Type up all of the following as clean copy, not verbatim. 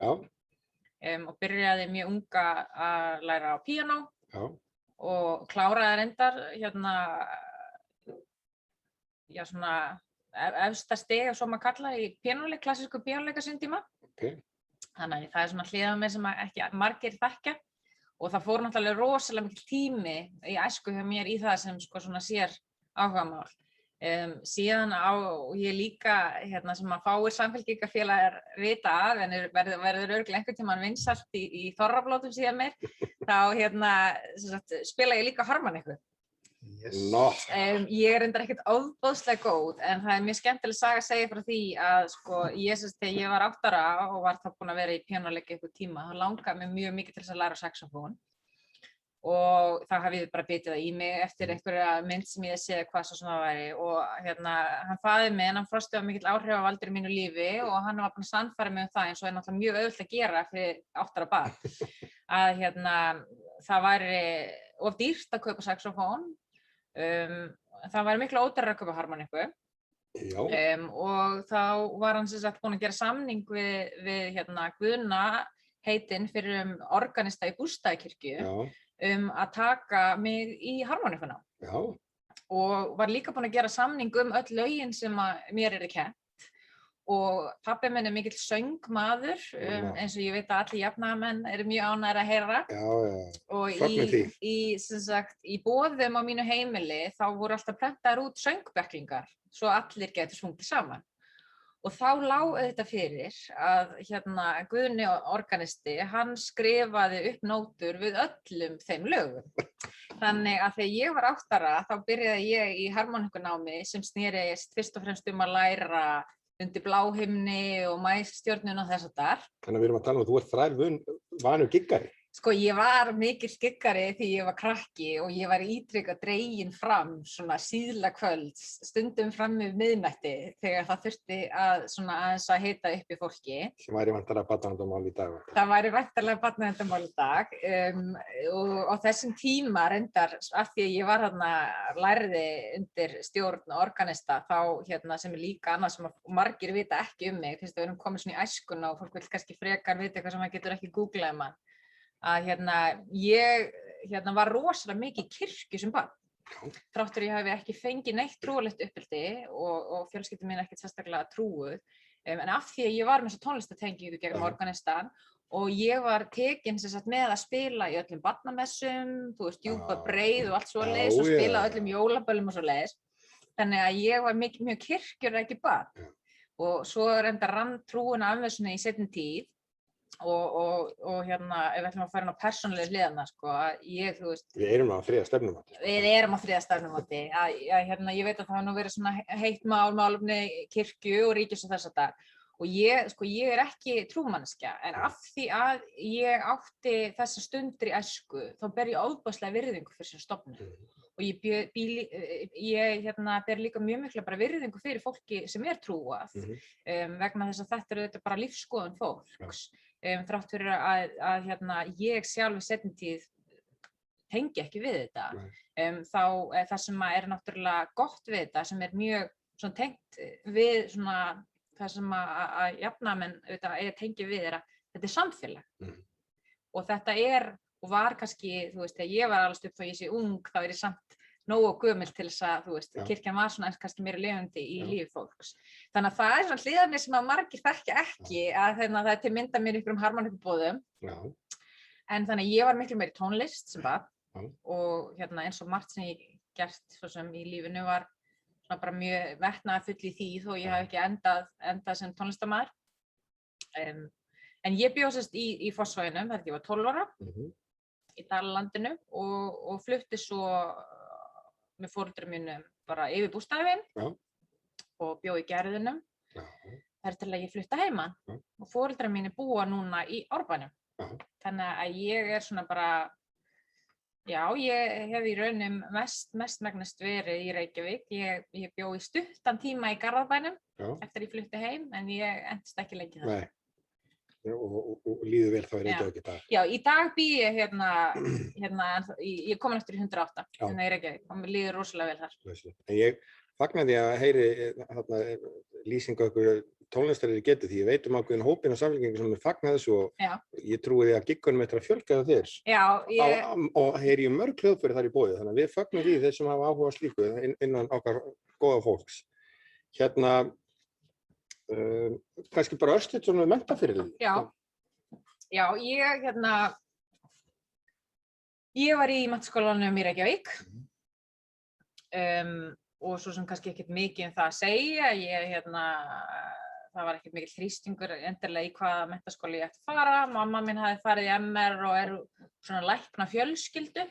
og byrjaði mjög unga að læra á píanó og kláraði reyndar svona efsta stig ef svo maður kalla í píanóleik, klassísku píanóleik á sínum tíma. Þannig að það svona hlið á mér sem ekki margir þekkja og það fór náttúrulega rosalega mikill tími í æsku hjá mér í það sem sko svona sér áhugamál. Síðan ég líka sem að fáir samfélkingarfélagar vita af en verður örugglega einhvern tímann vinsælt í þorrablótum síðan meir, þá spila ég líka harmonikku. Ég reyndar ekkert ofboðslega góð en það mjög skemmtileg saga að segja frá því að sko þegar ég var 8 ára og var þá búin að vera í píanóleik einhvern tíma, þá langaði mig mjög mikið til þess að læra saxófón og þá hafði ég bara bitið það í mig eftir einhverja mynd sem ég séð hvað svo sem það væri og hann faðir minn, hann Frosti var mikill áhrifavaldur í mínu lífi og hann var búin að sannfæra mig það eins og náttúrulega mjög auðvelt að gera fyrir 8 ára barn að það væri of dýrt að kaupa saxófón. Það væri miklu ódýrara að kaupa harmonikku og þá var hann sem sagt búinn að gera samning við Guðna heitinn fyrir organista í Bústaðakirkju að taka mig í harmonikuna og var líka búinn að gera samning öll lögin sem mér kennt og pabbi minn mikill söngmaður eins og ég veit að allir jafnaðarmenn eru mjög ánægðir að heyra og í boðum á mínu heimili þá voru alltaf prentaðar út söngbæklingar svo allir getur sungið saman og þá lá auðvitað fyrir að Guðni organisti hann skrifaði upp nótur við öllum þeim lögum þannig að þegar ég var 8 ára þá byrjaði ég í harmonikunámi sem snerist fyrst og fremst að læra undir bláhimni og maístjörnuna og þess háttar. Þannig að við erum að tala þú ert þrælvanur giggari. Sko ég var mikill giggari því ég var krakki og ég var ítrekað dregin fram svona síðla kvölds, stundum fram við miðnætti þegar það þurfti aðeins að hita upp í fólki. Sem væri væntanlega barnaverndarmál í dag. Það væri væntanlega barnaverndarmál í dag og á þessum tíma reyndar af því að ég var lærði undir stjórn organista þá sem líka annað sem margir vita ekki mig, fyrst að við erum komin svona í æskuna og fólk vil kannski frekar vita eitthvað sem maður getur ekki googlað mann. Að ég var rosalega mikið í kirkju sem barn. Þrátt fyrir ég hafi ekki fengið neitt trúarlegt uppeldi og fjölskylda mín ekkert sérstaklega trúuð. En af því að ég var með þessa tónlistatengingu gegnum organistan og ég var tekin með að spila í öllum barnamessum, þú veist, djúpa breið og allt svoleiðis og spila öllum jólaböllum og svoleiðis. Þannig að ég var mjög kirkjurækið barn. Og svo reyndar rann trúin af mér í seinni tíð. Og ef við ætlum að fara inn á persónulega hliðina sko, þú veist Við erum á þriðja stefnumóti. Við erum á þriðja stefnumóti. Ég veit að það hafa nú verið svona heitt málefni kirkju og ríkis og þess að það. Og ég ekki trúmanneskja, en af því að ég átti þessar stundir í æsku, þá ber ég ofboðslega virðingu fyrir þessari stofnun. Og ég ber líka mjög mikla bara virðingu fyrir fólki sem trúað, vegna þess að þetta þetta bara lífsskoðun fólks. Þrátt fyrir að ég sjálf í seinni tíð tengi ekki við þetta, þá það sem náttúrulega gott við þetta, sem mjög svona tengt við svona það sem að jafnamenn tengi við að þetta samfélag. Og þetta og var kannski, þú veist, þegar ég var alveg upp þá ég sé ung, þá ég samt nógu gömul til þess að, þú veist, kirkjan var svona kannski meira lifandi í lífi fólks. Þannig að það svona hliðarnir sem að margir þekkja ekki, að það til mynda mér ykkur harmonikubóðum. En þannig að ég var miklu meiri tónlist sem barn og eins og margt sem ég gert svo sem í lífinu var svona bara mjög metnaðarfull í því þó ég hafi ekki endað sem tónlistarmaður. En ég bjó í Fossvoginum, þegar ég var 12 ára í Dalalandinu og flutti svo með foreldrum mínum bara yfir bústaðinn og bjó í Gerðunum. Þar til að ég flutta heiman og foreldrar mínir búa núna í Árbænum. Þannig að ég svona bara ég hef í raunum mestmegnast verið í Reykjavík. Ég bjó í stuttan tíma í Garðabænum eftir ég flutti heim, en ég endist ekki lengi þar. Nei. Og líður vel þá í Reykjavík í dag? Já, í dag bý ég ég er komin eftir í 108 í Reykjavík og mér líður rosalega vel þar. En ég fagna því að heyri lýsingu okkur tónlistarir geti því ég veit ákveðin hópinn á Samfylkingu sem fagna þessu og Já. ég trúi því að giggunum eftir að fjölga hjá þér. Já, Og heyri mörg hljóðfæri þar í boði, þannig að við fögnum því þeir sem hafa áhuga á slíku innan okkar góða fólks. Hérna, kannski bara örstutt svona menntaferilinn. Já, ég var í menntaskólanum í Reykjavík og svo sem kannski ekkert mikið það að segja, það var ekkert mikil þrýstingur endilega í hvaða menntaskóla ég ætti að fara. Mamma mín hafði farið í MR og svona lækna fjölskyldu.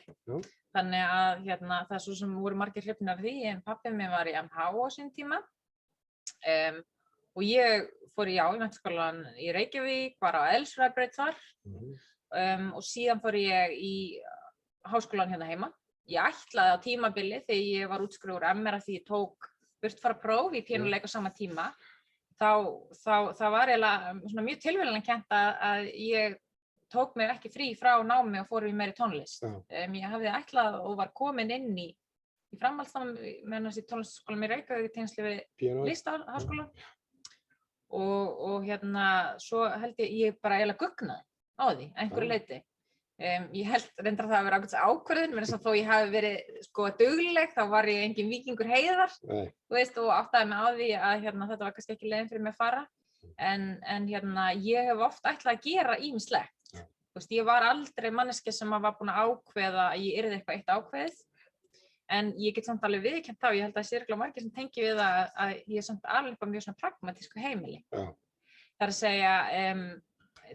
Þannig að það svo sem voru margir hrifnir af því, en pabbi minn var í MH á sín tíma. Og ég fór í menntaskólan í Reykjavík, var á eðlisfræðibraut þar og síðan fór ég í háskólan hérna heima. Ég ætlaði á tímabili þegar ég var útskrifuð úr MR að því ég tók burtfarapróf í píanuleik á sama tíma. Það var eiginlega mjög tilviljanakennt að ég tók mér ekki frí frá námi og fór í meiri tónlist. Ég hafði ætlað og var komin inn í framhaldsnám meðan í tónlistarskólanum í Reykjavík í tengslum við Listaháskólann og svo held ég bara eiginlega gugnaði á því að einhverju leyti. Ég held reyndar það að vera ákveðs ákvörðun, menn þó ég hafi verið dugleg, þá var ég engin víkingur heiðar, og áttaði mig á því að þetta var kannski ekki leiðin fyrir mig að fara, en ég hef oft ætlað að gera ýmislegt. Ég var aldrei manneskja sem var búin að ákveða að ég yrði eitthvað eitt ákveðið, en ég get samt alveg viðurkennt þá, ég held að það sé örugglega margir sem tengi við að ég er samt alveg upp á mjög svona pragmatísku heimili. Það er að segja,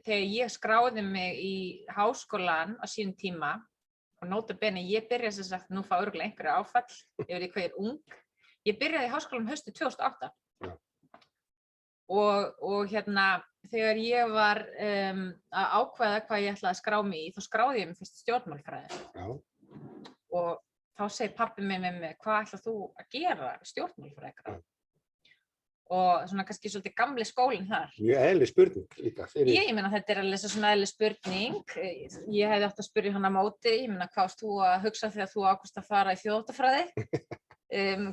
þegar ég skráði mig í háskólann á sínum tíma og nota bene, ég byrjaði sem sagt, nú fá örugglega einhverju áfall yfir því hvað ég er ung. Ég byrjaði í háskólanum haustið 2008 og þegar ég var að ákveða hvað ég ætlaði að skrá mig í, þá skráði ég mig fyrst stjórnmálafræði. Og þá segir pabbi minn við mig, hvað ætlað þú að gera stjórnmálafræði? Og svona kannski svolítið gamli skólinn þar. Mjög eðlileg spurning líka. Ég meina þetta er alveg svona eðlileg spurning. Ég hefði átt að spyrja hann á móti, ég meina hvað varst þú að hugsa þegar þú ákvaðst að fara í þjóðháttafræði?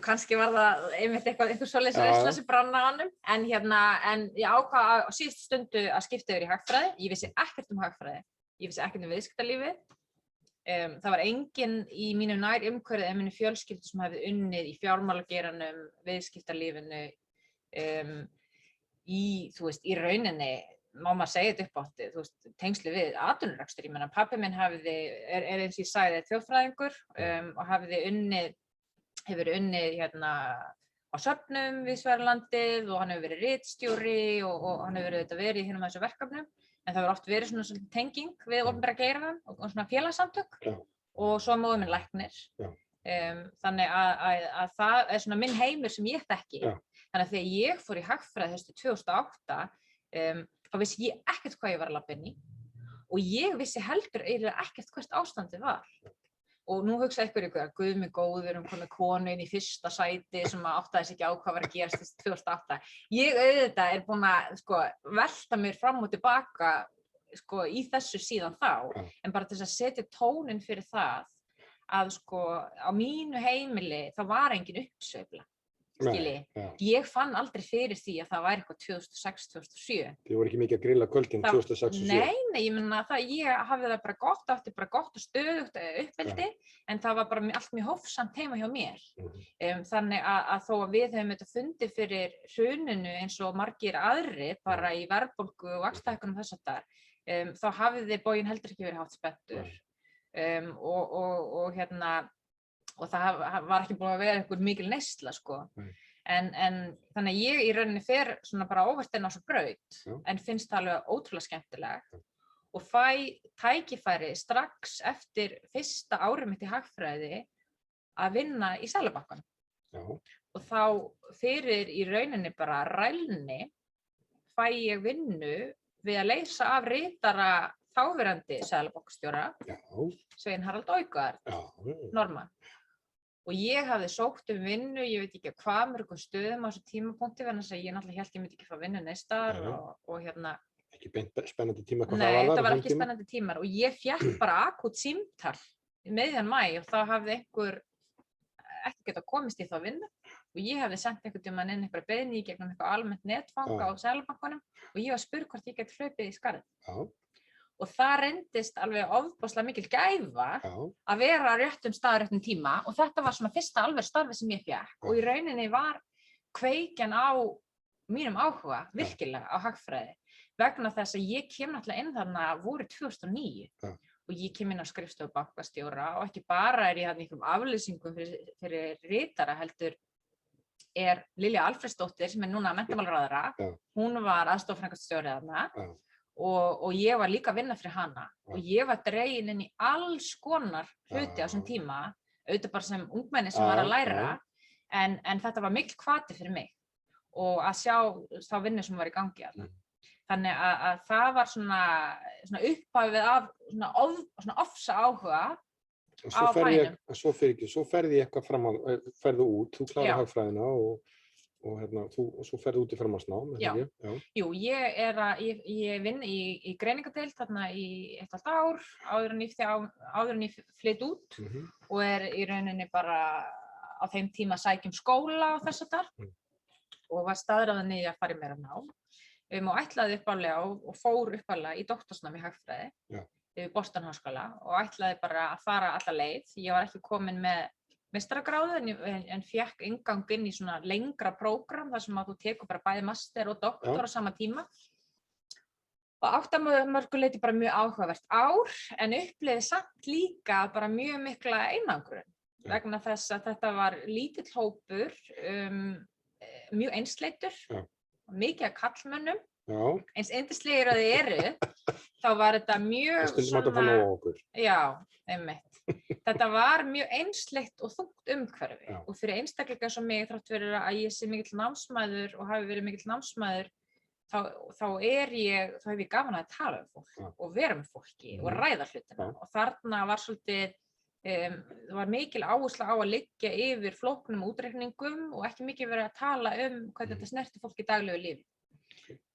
Kannski var það einmitt einhver svoleiðis reynsla sem brann á honum. En ég ákvað á síðustu stundu að skipta yfir í hagfræði. Ég vissi ekkert um hagfræði. Ég vissi ekkert um viðskiptalífið. Það var enginn í mínu nær umhverfi en minni fjölskyldu sem hefði unnið í fjármálageiranum, viðskiptalífinu, í rauninni má maður segja þetta upp átti, tengsli við atvinnurekstur. Ég meina pabbi minn er eins og ég sagði þjóðfræðingur og hefur unnið á söfnum víðs vegar um landið og hann hefur verið ritstjóri og hann hefur verið í hinum þessu verkefnum, en það hefur oft verið svona tenging við opinbera geirann og svona félagasamtök og svo móðir minn læknir. Þannig að það er svona minn heimur sem ég þekki. Þannig að þegar ég fór í hagfræði haustið 2008, þá vissi ég ekkert hvað ég var að labba inn í og ég vissi heldur eiginlega ekkert hvert ástandið var. Og nú hugsaði einhverju að guð mig góður komið konu inn í fyrsta sæti sem áttaði sig ekki á hvað var að gerast 2008. Ég auðvitað er búin að velta mér fram og tilbaka í þessu síðan þá, en bara til að setja tóninn fyrir það að á mínu heimili það var engin uppsveifla. Ég fann aldrei fyrir því að það væri eitthvað 2006-2007. Þið voru ekki mikið að grilla kvöldin 2006-2007? Nei, ég meina ég hafði það bara gott, átti bara gott og stöðugt uppeldi, en það var bara allt mjög hófsamt heima hjá mér. Þannig að þó að við hefum þetta fundið fyrir hruninu eins og margir aðrir, bara í verðbólgu og vaxtahækkunum þess að þá hafði bóginn heldur ekki verið hátt spenntur. Og það var ekki búin að vera einhver mikil neysla, en þannig að ég í rauninni fer svona bara óvart inn á svo braut, en finnst það alveg ótrúlega skemmtilegt og fæ tækifæri strax eftir fyrsta árið mitt í hagfræði að vinna í Seðlabankanum. Og þá fyrir í rauninni bara rælni fæ ég vinnu við að leysa af ritara þáverandi seðlabankastjóra, Svein Harald Augaard, Norðmann. Og ég hafði sótt vinnu, ég veit ekki hvað mörgum stöðum á þessu tímapunkti, vegna þess að ég náttúrulega hélt ég myndi ekki fá vinnu neins staðar og Ekki spennandi tíma hvað Nei, það var? Nei, það var ekki spennandi tímar og ég fékk bara akút símtal í miðjan maí og þá hafði einhver ekki getað komist í þá vinnu og ég hefði sent einhvern tímann inn einhverja beiðni í gegnum eitthvað almennt netfang á Seðlabankanum og ég var spurð hvort ég geti hlaupið í skarðið. Já. Og það reyndist alveg ofboðslega mikil gæfa að vera á réttum stað á réttum tíma og þetta var svona fyrsta alveg starfi sem ég fékk og í rauninni var kveikjan á mínum áhuga virkilega á hagfræði vegna þess að ég kem náttúrulega inn þarna vorið 2009 og ég kem inn á skrifstofu bankastjóra og ekki bara ég þarna einhverjum aflýsingum fyrir ritara heldur Lilja Alfreðsdóttir sem núna menntamálaráðherra, hún var aðstoðarframkvæmdastjóri þarna og ég var líka að vinna fyrir hana og ég var dregin inn í alls konar hluti á þessum tíma, auðvitað bara sem ungmenni sem var að læra en þetta var mikil hvati fyrir mig og að sjá þá vinnu sem var í gangi þarna. Þannig að það var svona upphafið af svona ofsa áhuga á bænum. Svo ferði ég eitthvað fram að ferðu út, þú klárar hagfræðina og svo ferðu út í framhaldsnám. Jú, ég vinn í greiningardeild þarna í 1,5 ár áður en ég flyt út og í rauninni bara á þeim tíma sækjum skóla og þess að og var staðráðin í að fara í meira nám. Og ætlaði upphaflega og fór upphaflega í doktorsnám í hagfræði við Boston Háskóla og ætlaði bara að fara alla leið. Ég var ekki komin með meistaragráðu en fékk inngang inn í svona lengra prógram þar sem að þú tekur bara bæði master og doktor á sama tíma. Og átti að mörgu leyti bara mjög áhugavert ár en upplifði samt líka bara mjög mikla einangrun vegna þess að þetta var lítill hópur, mjög einsleitur, mikið af karlmönnum, eins yndislegir og þið eru, þá var þetta mjög þetta var mjög einsleitt og þungt umhverfi og fyrir einstaklinga eins og mig þrátt fyrir að ég sé mikill námsmaður og hafi verið mikill námsmaður þá hef ég gaman að tala fólk og vera með fólki og ræða hlutina og þarna var svolítið það var mikil áhersla á að liggja yfir flóknum útreikningum og ekki mikið verið að tala hvað þetta snerti fólk í daglegu lífi.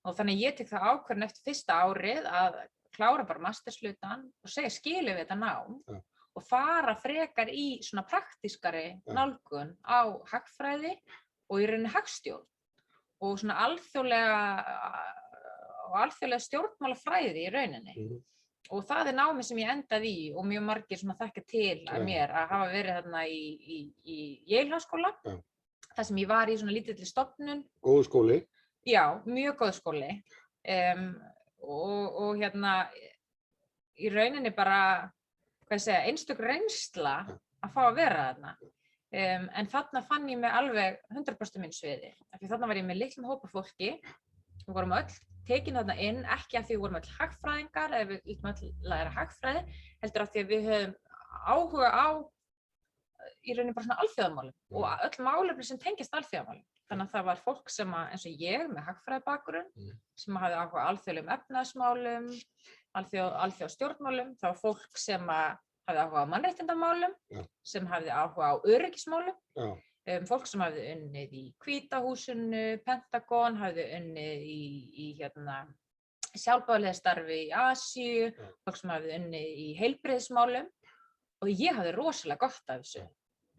Og þannig ég tek það ákvörðun eftir fyrsta árið að klára bara masterslutan og segja skilu við þetta nám og fara frekar í svona praktískari nálgun á hagfræði og í rauninni hagstjórn og svona alþjóðlega stjórnmálafræði í rauninni. Og það námið sem ég endaði í og mjög margir svona þekkja til að mér að hafa verið þarna í Yale Háskóla, þar sem ég var í svona lítilli stofnun. Góður skóli. Já, mjög góður skóli. Og í rauninni bara, einstök reynsla að fá að vera þarna. En þarna fann ég mig alveg 100% minn sviði. Þarna var ég með litlum hópa fólki, við vorum öll tekin þarna inn, ekki af því við vorum öll hagfræðingar eða við lítum öll læra hagfræði, heldur af því að við höfum áhuga á í rauninni bara svona alþjóðamálum og öll málefni sem tengist alþjóðamálum. Þannig að það var fólk sem eins og ég með hagfræðibakgrunn sem hafði áhuga á alþjóðlegum efnahagsmálum, alþjóðastjórnmálum, það var fólk sem hafði áhuga á mannréttindamálum, sem hafði áhuga á öryggismálum. Fólk sem hafði unnið í Hvíta húsinu, Pentagon, hafði unnið í sjálfboðaliðastarfi í Asíu, fólk sem hafði unnið í heilbrigðismálum og ég hafði rosalega gott af þessu.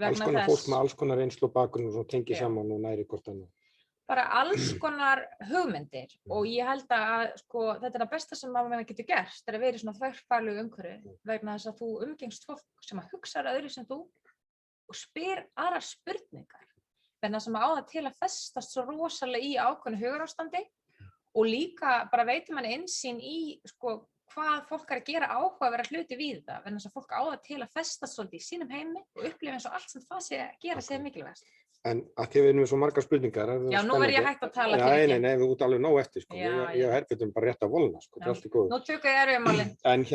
Alls konar fólk með alls konar reynslu og bakgrunn og tengið saman og næri hvort annað. Bara alls konar hugmyndir og ég held að þetta það besta sem maður getur gert að vera í svona þverfaglegu umhverfi vegna þess að þú umgengst fólk sem hugsar öðru sem þú og spyr aðrar spurningar. Þannig að sem á það til að festast svo rosalega í ákveðnu hugarástandi og líka bara veitir manni innsýn í hvað fólk að gera áhugaverða hluti við það. Þannig að fólk á það til að festast svolítið í sínum heimi og upplifa eins og allt sem það sé að gera sé mikilvægast. En að því við erum með svo margar spurningar. Já, nú verð ég hægt að tala til ekki. Nei, við út alveg nóg eftir, Ég og Herbjörn bara rétt að volna, það allt í góðu. Nú tökum við erfiðmálin. En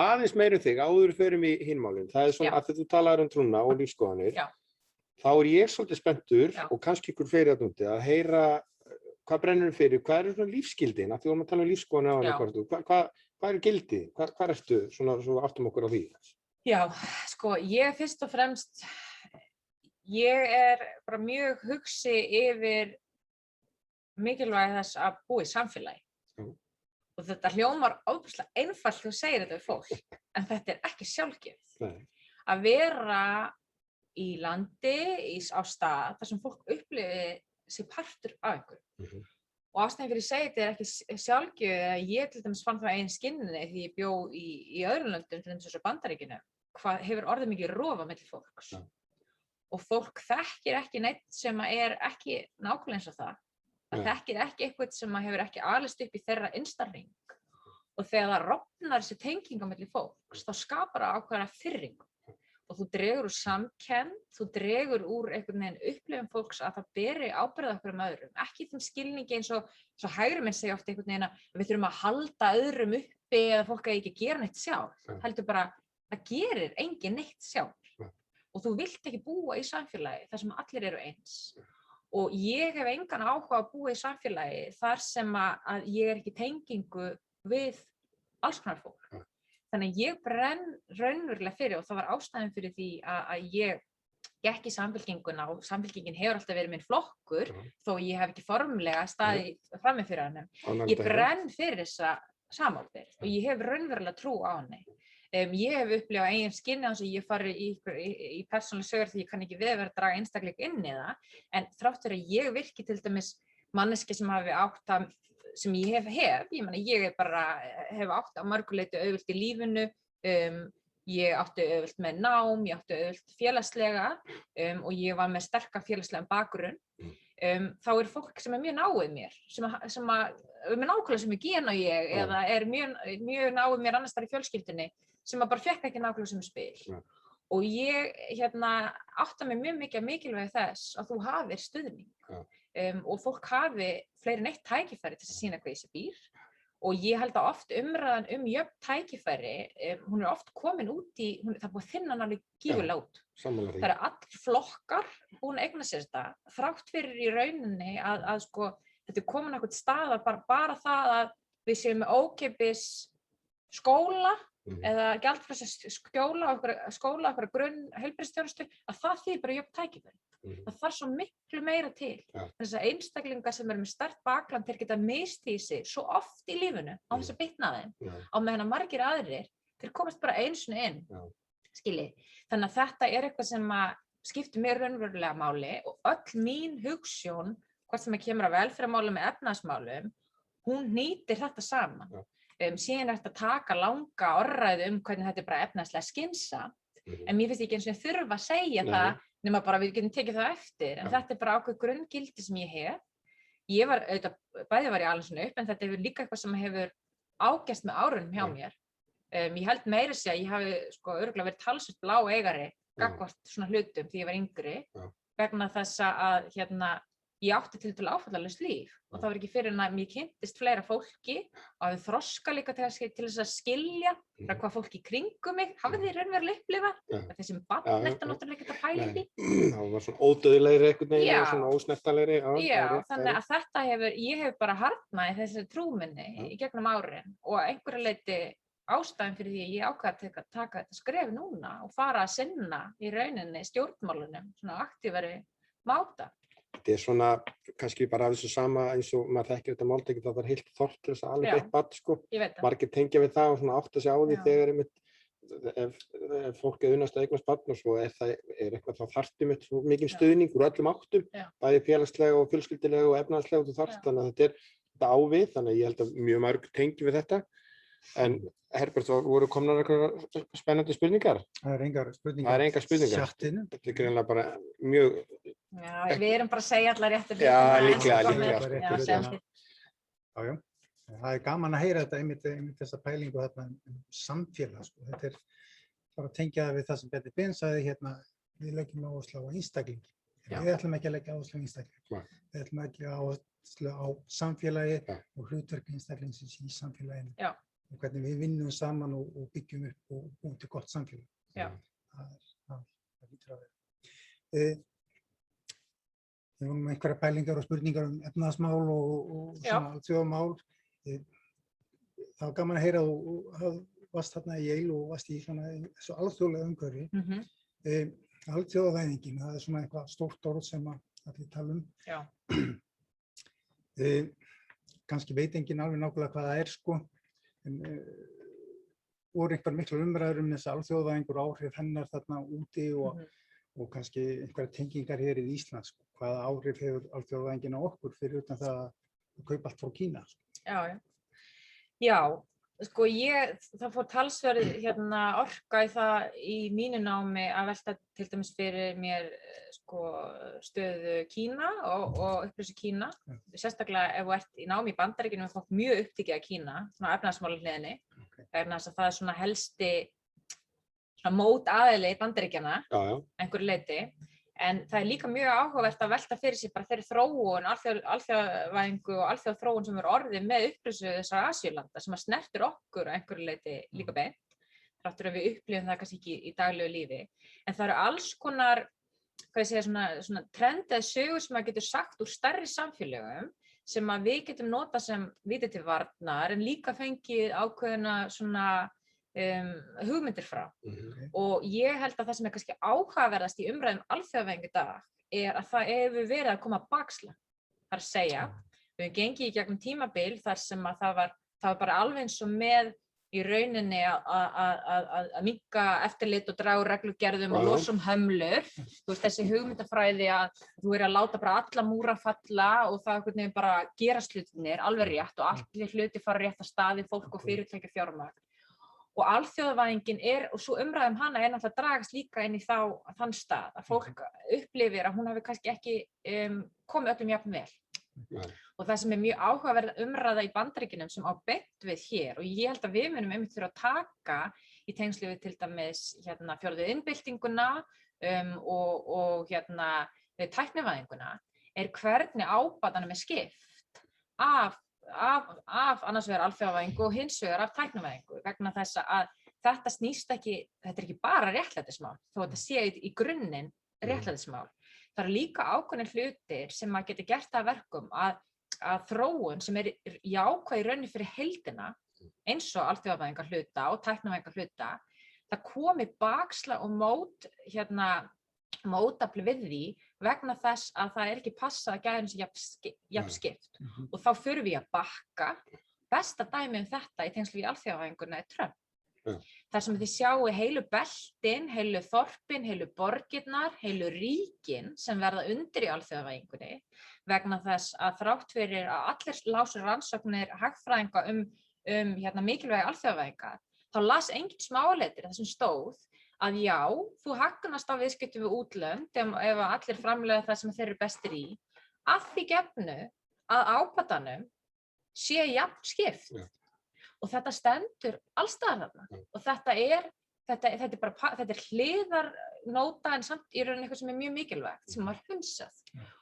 aðeins meira þig, áður förum í hinmálin. Það svona að þú talaðir trúna og lífskoðanir. Þá ég svolítið spenntur og kannski ykkur fleiri að núti að heyra hvað brennur fyrir, hvað svona lífsgildin, að því vorum að tala lífskoðanir á hana, hvað gildið, hvað ertu, svona svo áttum okkur á því? Já, ég fyrst og fremst ég bara mjög hugsi yfir mikilvægi þess að búa í samfélagi. Og þetta hljómar ofboðslega einfalt þegar þú segir þetta við fólk, en þetta ekki sjálfgefið. Að vera í landi, á stað, þar sem fólk upplifi sig partur af einhverju. Og ástæðan fyrir ég segi þetta ekki sjálfgefið að ég til dæmis fann það eigin skinni því ég bjó í öðrum löndum, til dæmis Bandaríkjunum, hvað hefur orðið mikið rof á milli fólks. Og fólk þekkir ekki neitt sem ekki nákvæmlega eins og það. Það þekkir ekki eitthvað sem hefur ekki alist upp í þeirra innstahring. Og þegar það rofnar þessi tenging á milli fólks, þá skapar það ákveðna firringu. Og þú dregur úr samkennd, þú dregur úr einhvern veginn upplifun fólks að það beri ábyrgð okkur öðrum. Ekki þeim skilningi eins og hægri menn segja oft einhvern veginn að við þurfum að halda öðrum uppi eða fólk eigi ekki að gera neitt sjálf. Heldur bara, það gerir engin neitt sjálf. Og þú vilt ekki búa í samfélagi þar sem allir eru eins. Og ég hef engan áhuga að búa í samfélagi þar sem að ég ekki tengingu við alls konar fólk. Þannig að ég brenn raunverulega fyrir og það var ástæðan fyrir því að ég gekk í Samfylkinguna og Samfylkingin hefur alltaf verið minn flokkur þó ég hef ekki formlega staðið frammi fyrir hann. Ég brenn fyrir þessa samábyrgð og ég hef raunverulega trú á henni. Ég hef upplifað eigin skinni þess að ég fari í persónuleg sögur því ég kann ekki við að draga einstakleik inn í það, en þrátt fyrir að ég virki til dæmis manneskja sem hafi átt að sem ég hef, ég meina ég hef átt á mörguleiti auðvelt í lífinu, ég átti auðvelt með nám, ég átti auðvelt félagslega og ég var með sterka félagslegan bakgrunn. Þá fólk sem mjög náið mér, sem nákvæmlega sem gen og ég, eða mjög náið mér annars þar í fjölskyldunni, sem bara fekk ekki nákvæmlega sem spil. Og ég átta mig mjög mikið að mikilvægi þess að þú hafir stuðning. Og fólk hafi fleiri en eitt tækifæri til að sýna hvað í sér býr og ég held að oft umræðan jöfn tækifæri, hún oft komin út í, það búið þinna alveg gífurlega út. Það allir flokkar búin að eigna sér þetta, þrátt fyrir í rauninni að sko, þetta komin eitthvað staða bara það að við séum með ókeypis skóla eða gjaldfrelsi skóla okkur grunn heilbrigðisþjónustu, að það þýðir bara jöfn tækifæri. Það þarf svo miklu meira til. Þess að einstaklingar sem eru með sterkt bakland þeir geta mist í sig svo oft í lífinu á þess að bitna þeim. Á meðan að margir aðrir, þeir komast bara einu sinni inn. Skiljið. Þannig að þetta eitthvað sem skiptir mér raunverulega máli og öll mín hugsjón, hvort sem kemur að velferðarmálum með efnahagsmálum, hún nýtir þetta saman. Síðan þetta taka langa orðræðu hvernig þetta bara efnahagslega skynsamt, en mér finnst ekki eins og þurfa að segja það nema bara við getum tekið það eftir, en þetta bara ákveð grunngildi sem ég hef. Ég bæði var ég alveg svona upp, en þetta hefur líka eitthvað sem hefur ágerst með árunum hjá mér. Ég held meira sig að ég hafi örugglega verið talsvert blá eigari gagnvart svona hlutum því ég var yngri, vegna þess að ég átti til áfallalaust líf og það var ekki fyrir en að mér kynntist fleira fólki og hafði þroska líka til þess að skilja hvað fólki í kringum mig hafði þið raunverulega upplifað þessum barn þetta náttúrulega ekki að pæla í því. Það var svona ódauðlegri einhvern veginn og svona ósnertanlegri. Já, þannig að þetta ég hef bara harðnað í þessari trúminni í gegnum árin og einhverju leyti ástæðan fyrir því að ég ákvað að taka þetta skref núna og fara að sinna í rauninni stjórnmálunum, svona aktífari máta. Þetta svona, kannski bara af þessu sama eins og maður þekkir þetta máltæki, það var heilt þorp til þess að alveg eitt barn, sko. Margir tengja við það og svona átta sig á því þegar ef fólk unnast að eignast barn og svo það eitthvað þá þarftu með mikinn stuðning úr öllum áttum, bæði félagslega og fjölskyldilega og efnahagslega og þú þarft, þannig að þetta á við, þannig að ég held að mjög mörg tengi við þetta. En Herbert, voru komnar eitthvað spennandi spurningar? Það er engar spurningar. Þetta er greinlega bara mjög... Já, við erum bara að segja allar réttur. Já, líklega. Já. Það er gaman að heyra þetta einmitt þessa pælingu þarna samfélag. Þetta bara að tengja við það sem Bjarni Ben sagði hérna, við leggjum áherslu á einstakling. Við ætlum ekki að leggja áherslu á einstakling. Við ætlum ekki að áherslu á samfélagi og hlutverk einstaklingsins í samfélaginu. Já. Og hvernig við vinnum saman og byggjum upp og búum til gott samfélag. Já. Það lítur að vera. Við vorum með einhverja pælingar og spurningar efnahagsmál og svona alþjóðamál. Það var gaman að heyra þú varst þarna í Yale og varst í svona þessu alþjóðlega umhverfi. Alþjóðavæðingin, það er svona eitthvað stórt orð sem allir tala um. Já. Kannski veit enginn alveg nákvæmlega hvað það er, sko. Voru einhver miklar umræður þessa alþjóðavæðingur áhrif hennar þarna úti og og kannski einhverja tengingar hér í Íslands. Hvaða áhrif hefur alþjóðavæðingin á okkur fyrir utan það að kaupa allt frá Kína? Já, sko það fór talsverð orka í það í mínu námi að velta til dæmis fyrir mér sko stöðu Kína og upplýsi Kína. Sérstaklega ef þú ert í námi í Bandaríkjunum er fólk mjög upptekið af Kína, svona efnahagsmála hliðinni, vegna þess að það er svona helsti mótaðili Bandaríkjanna einhverju leyti, en það er líka mjög áhugavert að velta fyrir sig bara þeirri þróun, alþjóðavæðingu og alþjóðaþróun sem er orðið með upplýsu þessara Asíulanda sem að snertir okkur að einhverju leyti líka beint, þáttur að við upplifum það kannski ekki í daglegu lífi, en það eru alls konar, hvað ég segja, svona trend eða sögur sem maður getur sagt úr stærri samfélögum sem að við getum notað sem viti til varnar en líka fengið ákveðna svona hugmyndir frá. Og ég held að það sem er kannski áhugaverðast í umræðum alþjóðavæðingu í dag er að það hefur verið að koma bakslag. Það er að segja, við höfum gengið í gegnum tímabil þar sem að það var bara alveg eins og með í rauninni að minnka eftirlit og draga úr reglugerðum og losa hömlur. Þú veist, þessi hugmyndafræði að þú að láta bara alla múra falla og það einhvern veginn bara gerast hlutirnir alveg rétt og allir hluti fara rétt að staði, fólk og fyrirtæki fjármagn. Og alþjóðavæðingin og svo umræðum hana er náttúrulega að dragast líka inn í þann stað að fólk upplifir að hún hafi kannski ekki komið öllum jafn vel. Og það sem er mjög áhugaverð umræða í Bandaríkjunum sem á beint við hér og ég held að við munum einmitt þurfa að taka í tengslu við til dæmis fjórðu iðnbyltinguna og við tæknivæðinguna er hvernig ábatanum er skipt af annars vegar alþjóðavæðingu og hins vegar af tæknivæðingu vegna þess að þetta snýst ekki, þetta er ekki bara réttlætismál þó þetta sé í grunninn réttlætismál. Það eru líka ákveðnir hlutir sem að geta gert að verkum að þróun sem er jákvæð í rauninni fyrir heildina eins og alþjóðavæðingar hluta og tæknivæðingar hluta, það komi bakslag og mótafli við því vegna þess að það er ekki passað að gæðinu sé jafn skipt og þá þurfum við að bakka. Besta dæmi þetta í tengslu við alþjóðavæðinguna er Trump. Þar sem þið sjáu heilu beltin, heilu þorpin, heilu borgirnar, heilu ríkin sem verða undir í alþjóðavæðingunni vegna þess að þrátt fyrir að allir lásu rannsóknir hagfræðinga mikilvægi alþjóðavæðingar, þá las enginn smáleitir þar sem stóð að já, þú hagnast á viðskiptum við útlönd ef allir framleiða það sem þeir eru bestir í, að því gefnu að ábatanum sé jafn skipt. Og þetta stendur alls staðar þarna og þetta er hliðarnóta en samt í rauninni eitthvað sem er mjög mikilvægt sem var hunsað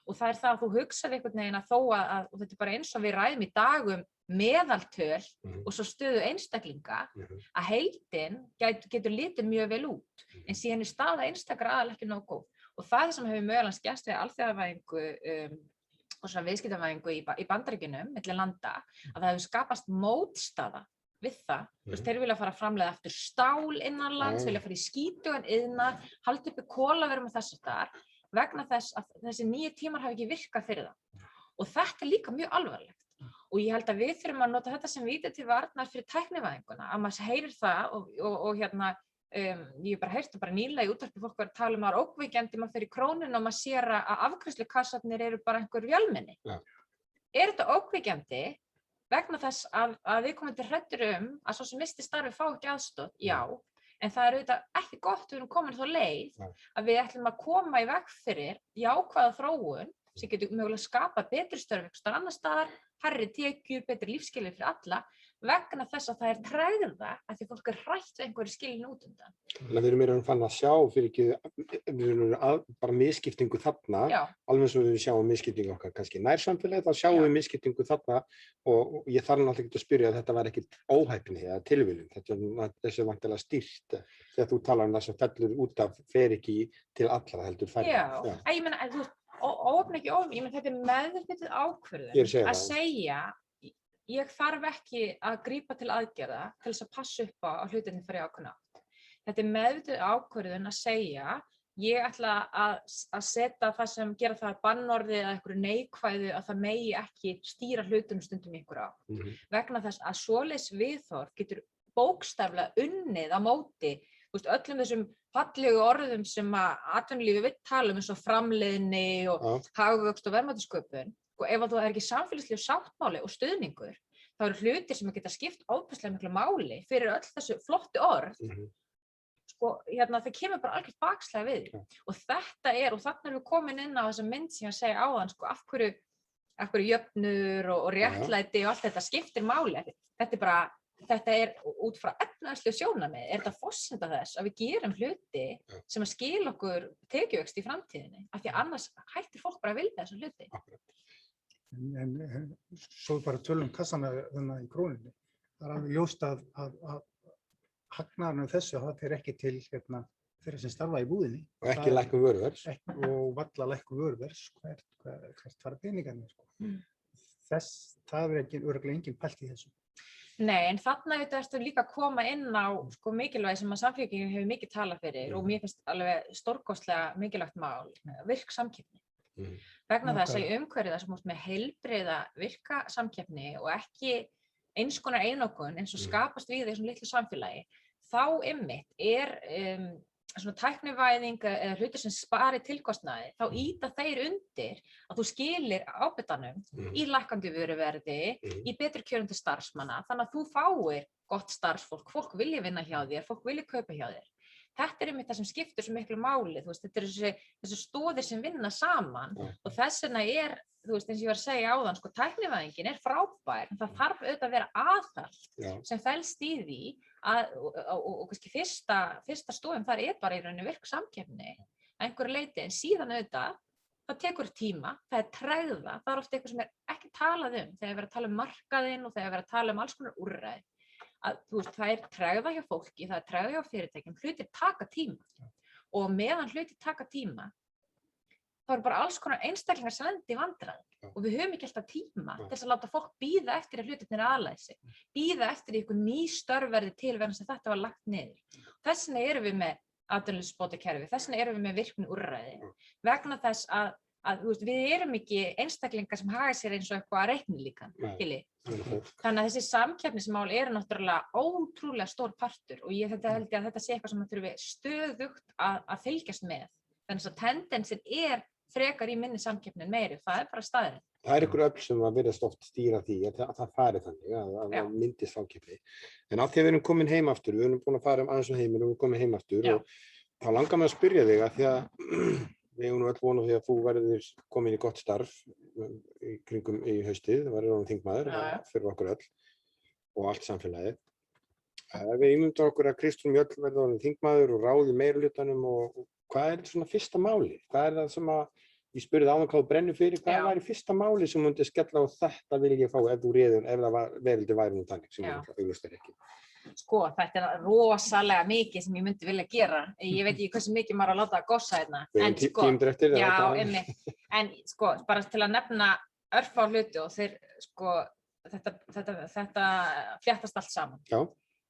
og það er það að þú hugsað einhvern veginn að þó að og þetta er bara eins og við ræðum í dag meðaltöl og svo stöðu einstaklinga að heildin getur litið mjög vel út en síðan er staða einstakra aðal ekki nógu góð og það sem hefur mögulega gerst við alþjóðavæðingu og svona viðskiptavæðingu í Bandaríkjunum milli landa að það hefur skapast mótstaða við það. Þeir vilja fara að framleiða aftur stál innanlands, vilja fara í skítugan iðnað, halda uppi kolaverum og þess þar vegna þess að þessi nýju tímar hafi ekki virkað fyrir það. Og þetta er líka mjög alvarlegt. Og ég held að við þurfum að nota þetta sem víti til varnar fyrir tæknivæðinguna, að maður heyrir það og ég hef bara heyrt bara nýlega í útvarpi fólk verið að tala um að ókveikjandi maður fyrir krónuna og maður sér að afgreiðslukassarnir eru bara einhver vélmenni. Er þetta ókveikjandi vegna þess að við komum til hræddir að svo sem misti starfi fá ekki aðstoð? Já, en það er auðvitað ekki gott við erum komin þá leið að við ætlum að koma í veg fyrir jákvæða þróun sem getur mögulega skapað betri störf einhvers staðar annars staðar, hærri tekjur, betri lífsskilyrði fyrir alla vegna þess að það er tregða að því fólk er hrætt við einhverju skilin út undan. Við erum meira fann að sjá fyrir ekki, við erum bara misskiptingu þarna, alveg eins og við sjáum misskiptingu okkar kannski nærsamfélagi, þá sjáum við misskiptingu þarna og ég þarf náttúrulega ekki að spyrja að þetta var ekkit óheppni eða tilviljun, þessi er vantilega stýrt þegar þú talar það sem fellur út af fer ekki til allra heldur færri. Ég meina, þú veist, óöfn ekki óöfn, ég meina þetta er meðvitað ákvörðun að segja ég þarf ekki að grípa til aðgerða til þess að passa upp á að hlutinni fari ákveðna átt. Þetta er meðvituð ákvörðun að segja ég ætla að setja það sem gera það bannorðið eða einhverju neikvæðu að það megi ekki stýra hlutunum stundum ykkur á. Vegna þess að svoleiðis viðhorf getur bókstaflega unnið á móti öllum þessum fallegu orðum sem að atvinnulífið vill tala eins og framleiðni og hagvöxt og verðmætasköpun. Ef að þú er ekki samfélagslegu sáttmáli og stuðningur, þá eru hlutir sem geta skipt ofboðslega miklu máli fyrir öll þessu flottu orð. Það kemur bara algjört bakslag við. Og þetta og þarna erum við komin inn á þessa mynd sem ég segi áðan, af hverju jöfnur og réttlæti og allt þetta skiptir máli. Þetta út frá efnahagslegu sjónarmið, þetta forsenda þess að við gerum hluti sem að skila okkur tekjuvöxt í framtíðinni, af því annars hættir fólk bara að vilja þessa hluti. En svo bara tölum kassana þarna í króninni. Það alveg ljóst að hagnaðurinn af þessu, það fer ekki til þeirra sem starfa í búðinni. Og ekki lækkun vöruverðs. Og varla lækkun vöruverðs, hvert fara peningarnir. Það örugglega engin pælt í þessu. Nei, en þarna ertu líka að koma inn á mikilvægi sem að Samfylkingin hefur mikið talað fyrir og mér finnst alveg stórkostlega mikilvægt mál, virk samkeppni. Vegna þess að í umhverfi þar sem með heilbrigða virka samkeppni og ekki eins konar einokun eins og skapast við þessum litlu samfélagi, þá einmitt svona tæknivæðing eða hlutir sem spari tilkostnaði, þá ýta þeir undir að þú skilir ábyrgðanum í lækkandi vöruverði, í betri kjörum til starfsmanna, þannig að þú fáir gott starfsfólk, fólk vilji vinna hjá þér, fólk vilji kaupa hjá þér. Þetta einmitt það sem skiptir svo miklu máli, þetta þessi stoðir sem vinna saman og þess vegna eins og ég var að segja áðan, tæknivæðingin frábær, en það þarf auðvitað að vera aðhald sem felst í því og kannski fyrsta stoðum þar bara í rauninni virk samkeppni að einhverju leyti, en síðan auðvitað það tekur tíma, það tregða, það oft eitthvað sem ekki talað þegar verið að tala markaðinn og þegar verið að tala alls konar úrræði. Það tregða hjá fólki, það tregða hjá fyrirtækjum, hlutir taka tíma og meðan hlutir taka tíma þá eru bara alls konar einstaklingar sem lenda í vandræðum og við höfum ekki alltaf tíma til þess að láta fólk bíða eftir að hlutirnir aðlaga sig, bíða eftir einhver ný störf verði til vegna sem þetta var lagt niður. Þess vegna erum við með atvinnuleysisbótakerfi, þess vegna erum við með virkni úrræði, vegna þess að við erum ekki einstaklingar sem haga sér eins og eitthvað reiknilíkan, þannig að þessi samkeppnismál náttúrulega ótrúlega stór partur og ég held að þetta sé eitthvað sem við þurfum stöðugt að fylgjast með, þannig að tendensin frekar í minni samkeppni en meiri, það bara staðurinn. Það einhver öfl sem að virðast oft stýra því að það fari þannig, að myndist samkeppni. En af því að við erum komin heim aftur, við erum búin að fara aðeins á heiminn og við erum komin heim aftur og þá langar mig að spyrja þig að því að við erum öll vonað því að þú verður komin í gott starf í kringum í haustið, það verður þingmaður fyrir okkur öll og allt samfélagið. Við ímyndum okkur að Kristrún Mjöll verður þingmaður og ráði meirihlutanum og hvað svona fyrsta máli? Hvað það sem að ég spurði áðan hvað þú brennur fyrir, hvað væri fyrsta máli sem myndi skella á þetta vil ég fá ef þú réður, ef það verðildi væri nú þannig sem ég augljóst ekki. Þetta rosalega mikið sem ég myndi vilja gera. Ég veit ekki hversu mikið maður að láta að gossa hérna. En tímdur eftir en bara til að nefna örfá hluti og þeir þetta fléttast allt saman.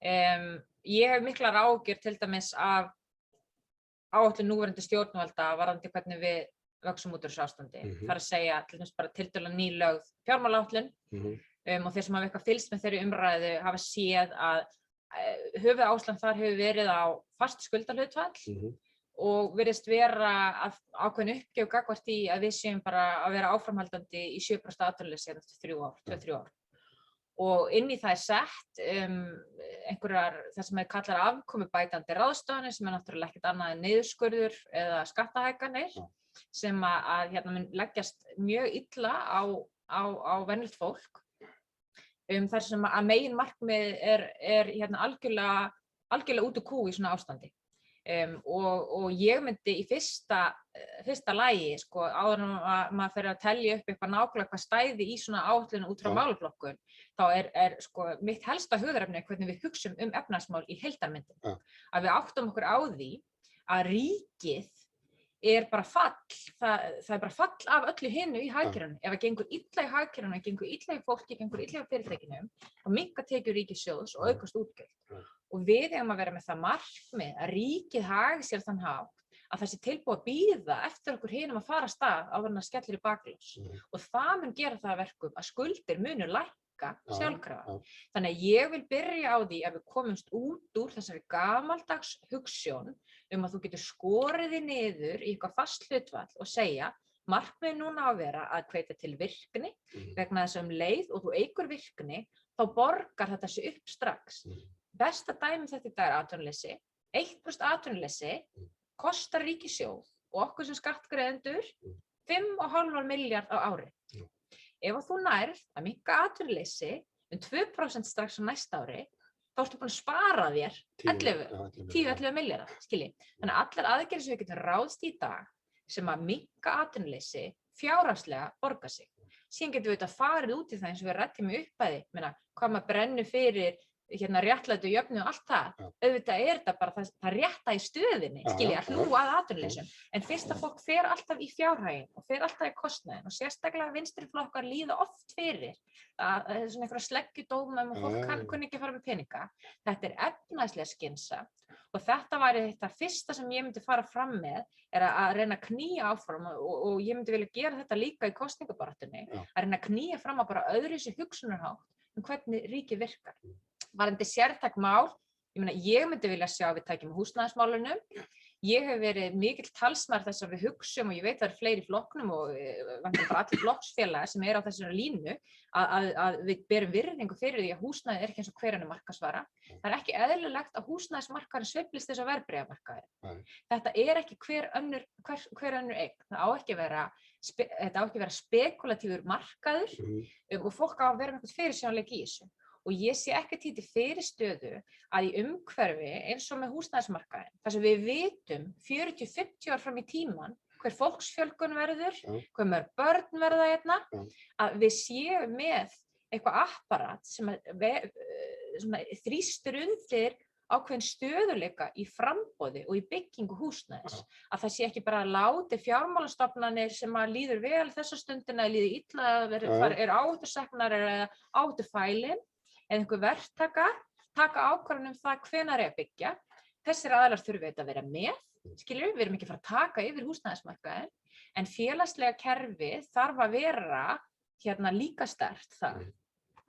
Ég hef miklar áhyggjur til dæmis af áætlun núverandi stjórnvalda varðandi hvernig við vöxum út úr þessu ástandi. Það að segja til dæmis bara tiltölulega nýlögð fjármálaáætlun og þeir sem hafa eitthvað fylgst með þeirri umræðu hafa séð að höfuðáherslan þar hefur verið á fast skuldahlutfall og virðist vera að ákveðin uppgjöf gagnvart í að við séum bara að vera áframhaldandi í 7% atvinnuleysi eftir 2-3 ár. Og inn í það sett einhverjar, það sem kallar afkomubætandi ráðstafanir sem náttúrulega ekkert annað en niðurskurður eða skattahækkanir sem að mun leggjast mjög illa á venjulegt fólk. Þar sem að megin markmið er algjörlega út úr kú í svona ástandi. Og ég myndi í fyrsta lagi, áður en maður fer að telja upp eitthvað nákvæmlega hvað stæði í svona áætlun út frá málaflokkun, þá er mitt helsta hugðarefni hvernig við hugsum efnahagsmál í heildarmyndinni. Að við áttum okkur á því að ríkið bara fall, það bara fall af öllu hinu í hagkerfinu. Ef það gengur illa í hagkerfinu, gengur illa í fólki, gengur illa í fyrirtækinu, þá minnka tekjur ríkissjóðs og aukast útgjöld. Og við eigum að vera með það markmið að ríkið hagi sér þann hátt að það sé tilbúið að bíða eftir okkur hinum að fara af stað áður en það skellir í bakljós. Og það mun gera það að verkum að skuldir munu lækka minnka sjálfkrafa. Þannig að ég vil byrja á því að við komumst út úr þessari gamaldags hugsjón að þú getur skorið þig niður í eitthvað fast hlutfall og segja markmiðið núna á að vera að hvetja til virkni vegna þess leið og þú eykur virkni þá borgar þetta sig upp strax. Besta dæmi þetta í dag atvinnuleysi. 1% atvinnuleysi kostar ríkissjóð og okkur sem skattgreiðendur 5,5 milljarð á ári. Ef þú nærð að minnka atvinnuleysi 2% strax á næsta ári, þá ertu búin að spara þér 10-11 milljarðar, skilji. Þannig að allar aðgerðir sem við getum ráðst í dag sem að minnka atvinnuleysi fjárhagslega borga sig. Síðan getum við þetta farið út í það eins og við ræddum í upphafi, hvað maður brennur fyrir réttlæti og jöfnu og allt það. Auðvitað þetta bara það rétta í stöðinni, skilja, að hlúa að atvinnuleysum. En fyrst að fólk fer alltaf í fjárhaginn og fer alltaf í kostnaðinn og sérstaklega vinstri flokkar líða oft fyrir að það svona einhverja sleggjudómum og fólk kunni ekki fara með peninga. Þetta efnahagslega skynsamt og þetta væri þetta fyrsta sem ég myndi fara fram með að reyna að knýja áfram og ég myndi vilja gera þetta líka í kosningabaráttunni, að reyna að knýja fram að bara öðruvísi hugsunarhátt hvernig ríkið virkar. Varðandi sértæk mál, ég myndi vilja sjá við tækjum húsnæðismálunum. Ég hef verið mikill talsmaður þess að við hugsum og ég veit það fleiri í flokknum og bara allir flokksfélagar sem á þessari línu að við berum virðingu fyrir því að húsnæði ekki eins og hver önnur markaðsvara. Það ekki eðlilegt að húsnæðismarkaðurinn sveiflist þess að verðbréfamarkaðurinn. Þetta ekki hver önnur eign. Þetta á ekki að vera spekulatífur markaður og fólk á að vera með eitthvað fyrirsjáanleiki í þessu. Og ég sé ekkert því til fyrirstöðu að í umhverfi eins og með húsnæðismarkaðinn, þar sem við vitum 40-50 ár fram í tímann hver fólksfjölgun verður, hver mörg börn verða hérna, að við séum með eitthvað apparat sem þrýstur undir ákveðin stöðuleika í framboði og í byggingu húsnæðis. Að það sé ekki bara að láti fjármálastofnanir sem að líður vel þessa stundina, líður illa, áhættusegnar eða áhættufælin, eða einhver verktaka, taka ákvarðanir það hvenær að byggja. Þessir aðilar þurfum við að vera með, skilur við erum ekki að fara að taka yfir húsnæðismarkaðinn, en félagslega kerfið þarf að vera líka sterkt það.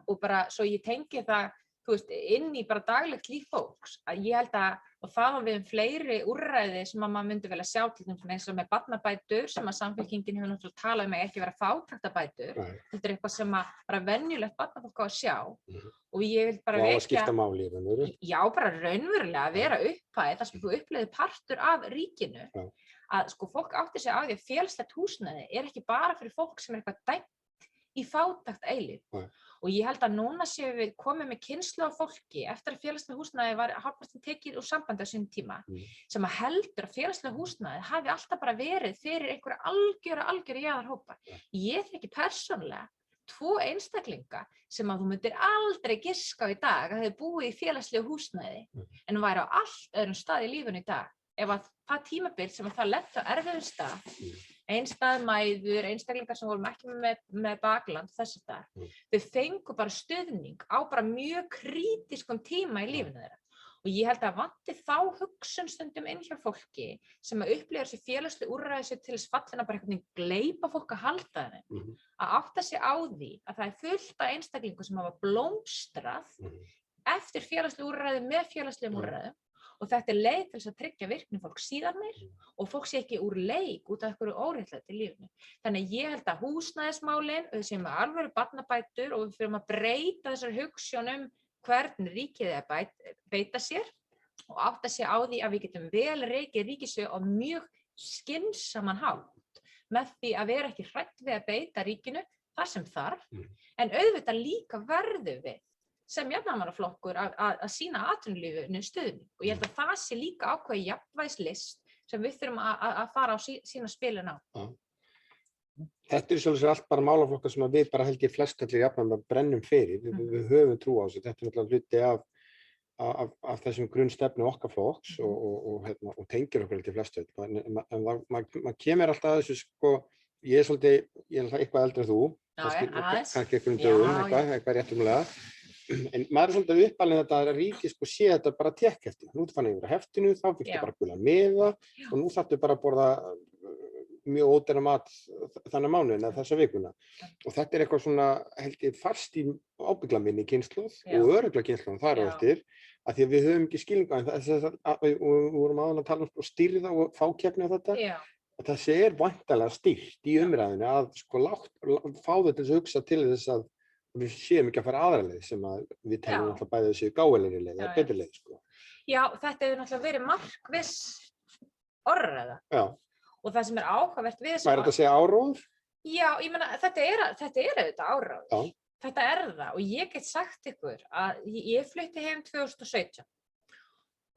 Og bara svo ég tengi það, inn í bara daglegt líf fólks, að ég held að, og það við fleiri úrræði sem að maður myndi vel að sjá til dæmis eins og með barnabætur sem að Samfylkingin hefur náttúrulega talað ekki vera fátæktarbætur. Þetta eitthvað sem að bara venjulegt barnafólk á að sjá og ég vil bara vekja. Og að skipta máli í raunveru. Já, bara raunverulega að vera upphæð þar sem þú upplifir partur af ríkinu. Að fólk átti sig á því að félagslegt húsnæði ekki bara fyrir fólk sem eitthvað dæmt í fátækt eilíf. Og ég held að núna séum við komið með kynslóð af fólki eftir að félagslega húsnæði var hálfpartinn tekið úr sambandi á sínum tíma sem að heldur að félagslega húsnæði hafi alltaf bara verið fyrir einhverja algjöra jaðarhópa. Ég þekki persónulega 2 einstaklinga sem að þú myndir aldrei giska á í dag að þau búið í félagslegu húsnæði en væri á allt öðrum stað í lífinu í dag. Ef að það tímabil sem að það lenti á erfiðum stað, einstæðmæður, einstaklingar sem vorum ekki með bakland þess að þau fengu bara stuðning á bara mjög krítiskum tíma í lífinu þeirra. Og ég held að vanti þá hugsun stundum inn hjá fólki sem að upplifa þessi félagslega úrræði sér til þess fallin að bara einhvern veginn gleypa fólk að halda þeim. Að átta sig á því að það fullt af einstaklingum sem hafa blómstrað eftir félagslega úrræði með félagslegum úrræðum. Og þetta leið til þess að tryggja virkni fólk síðan meir og fólk sé ekki úr leik út af einhverju óréttlæti í lífinu. Þannig að ég held að húsnæðismálin, við séum með alvöru barnabætur og við fyrir að breyta þessar hugsjónum hvernig ríkið er að beita sér og átta sig á því að við getum vel rekið ríkissjóð á mjög skynsaman hátt með því að vera ekki hrædd við að beita ríkinu þar sem þarf, en auðvitað líka verðum við sem jafnaðarmannaflokkur að sýna atvinnulífinu stuðning og ég held að það sé líka ákveðið jafnvægislist sem við þurfum að fara á sína spilin á. Þetta svolítið allt bara málaflokkar sem við bara held ég flestallir jafnarmenn brennum fyrir. Við höfum trú á þessu. Þetta náttúrulega hluti af þessum grunnstefnu okkar flokks og tengir okkur til flestu. En maður kemur alltaf að þessu ég er eitthvað eldri en þú, kannski einhverjum dögum, eitthvað réttumlega. En maður er svolítið uppalinn þetta að ríkið sé þetta bara tekkhefti. Nú fann ég yfir heftinu, þá fikk ég bara gula miða og nú þarftu bara að borða mjög ódýran mat þannig mánuðin eða þessa vikuna. Og þetta eitthvað svona, held ég, fast í ábyggla minni kynslóð og örugglega kynslóð þar á eftir, að því að við höfum ekki skilning á við vorum áðan að tala um stýrða og fákeppni á þetta. Að þessi væntanlega stýrt í umræðinu að sko fá þetta til að hugsa til þess að við séum ekki að fara aðra leið sem að við teljum alltaf bæði þessi gáfulegri leið eða betri leið sko. Já, þetta hefur náttúrulega verið markviss orðræða. Og það sem áhugavert við þessu... Hvað þetta að segja áróður? Já, ég meina, þetta er auðvitað áróður. Þetta það og ég get sagt ykkur að ég flutti heim 2017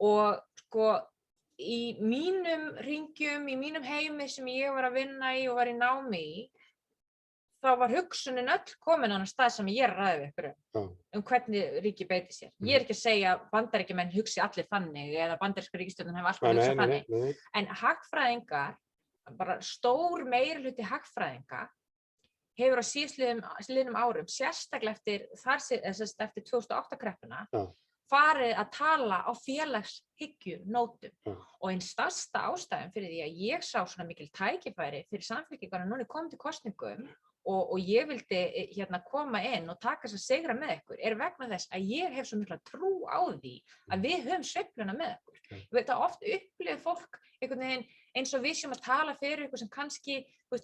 og sko í mínum hringjum, í mínum heimi sem ég var að vinna í og var í námi í, þá var hugsunin öll komin á þann stað sem ég ræði við ykkur hvernig ríki beiti sér. Ég ekki að segja að Bandaríkjamenn hugsi allir þannig eða bandaríska ríkisstjórnin hefur alltaf hugsað þannig. En hagfræðingar, bara stór meirihluti hagfræðinga, hefur á síðastliðnum árum, sérstaklega eftir 2008 kreppuna, farið að tala á félagshyggju-nótum. Og einn stærsta ástæðan fyrir því að ég sá svona mikil tækifæri fyrir Samfylkinguna núna komið til kosningum og ég vildi koma inn og taka þess að sigra með ykkur vegna þess að ég hef svo mikla trú á því að við höfum sveifluna með ykkur. Ég veit að oft upplifir fólk einhvern veginn eins og við séum að tala fyrir ykkur sem kannski,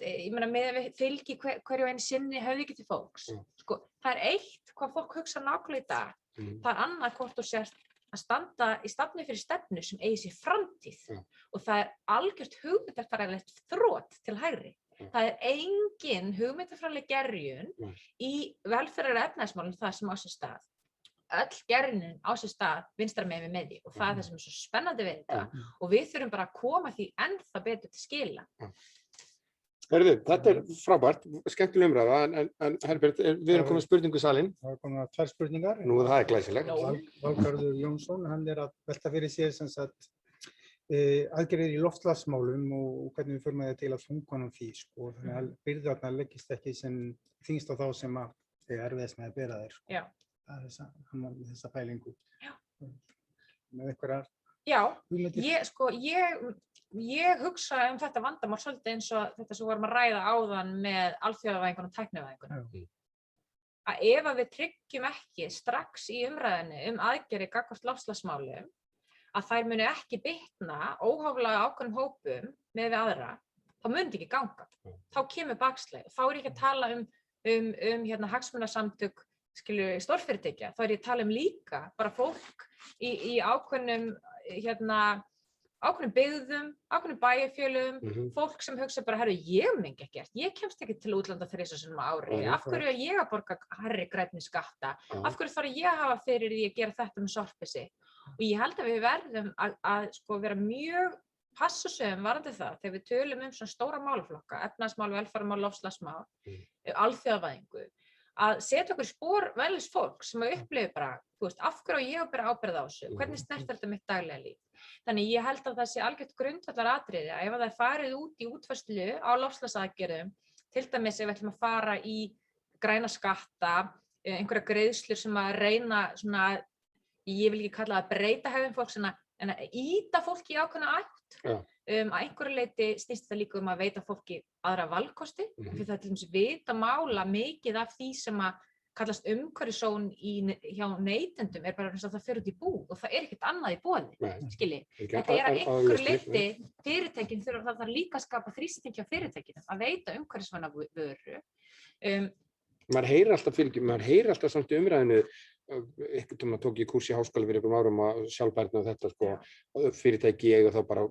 ég meina með að fylgi hverju einu sinni höfði til fólks. Sko, það eitt hvað fólk hugsa nákvæmlega í dag. Það annað hvort þú sért að standa í stafni fyrir stefnu sem eigi sér framtíð og það algjört hugmyndafræðilegt þrot til hægri. Það engin hugmyndafræðileg gerjun í velferðar efnahagsmálum það sem á sér stað. Öll gerjunin á sér stað vinstra megin við miðju og það sem svo spennandi við þetta og við þurfum bara að koma því ennþá betur til skila. Heyrðu, þetta frábært, skemmtileg umræða, en Herbert, við erum komið spurningu í salinn. Það er komið 2 spurningar. Nú það glæsilegt. Valgarður Jónsson, hann að velta fyrir sér sem sagt aðgerðir í loftslagsmálum og hvernig við förum að til að þunga honum því, sko. Þannig að byrðarnar leggist ekki sem þyngst á þá sem að erfiðast með að bera þær. Já. Það er þessa pælingu. Já. Með einhverjar hugmyndir? Ég hugsa þetta vandamál svolítið eins og þetta sem vorum að ræða áðan með alþjóðavæðingun og tæknivæðingun. Að ef við tryggjum ekki strax í umræðinu aðgerðir gagnvart loftslagsmálum, að þær muni ekki bitna óhóflega ákveðnum hópum með við aðra, þá mun þetta ekki ganga. Þá kemur bakslag. Þá ég ekki að tala um hagsmunasamtök stórfyrirtækja, þá ég að tala líka bara fólk í ákveðnum byggðum, ákveðnum bæjarfélögum, fólk sem hugsa bara, herru, ég mengi ekkert, ég kemst ekki til útlanda 3 sinnum á ári, af hverju er ég að borga hærri grænni skatta, af hverju þarf ég að hafa fyrir því að gera þetta með sorpið sig. Og ég held að við verðum að vera mjög passusum varðandi það þegar við tölum svona stóra málaflokka, efnahagsmál, velferðarmál, loftslagsmál, alþjóðavæðingu, að setja okkur í spor velis fólk sem að upplifi bara, af hverju ég að bera ábyrgð á þessu, hvernig snertir þetta mitt daglega líf. Þannig ég held að það sé algjört grundvallaratriði að ef það er farið út í útfærslu á loftslagsaðgerðum, til dæmis ef við ætlum að fara í græna skatta, einhverja greiðslur sem að reyna svona, ég vil ekki kalla það að breyta hegðun fólks en að ýta fólki í ákveðna ætt. Að einhverju leyti snýst það líka að veita fólki aðra valkosti, fyrir það til dæmis vita mála mikið af því sem að kallast umhverfissóun hjá neytendum bara eins og það fer út í búð og það ekkert annað í boði, skilji. Þetta að einhverju leyti fyrirtækin það þarf líka að skapa þrýsting hjá fyrirtækinu að veita umhverfisvæna vöru. Maður heyrir alltaf samt í umræðinu, einhvern tímann tók ég kúrs í háskóla fyrir einhverjum árum að sjálfbærni og þetta sko, fyrirtæki eiga þá bara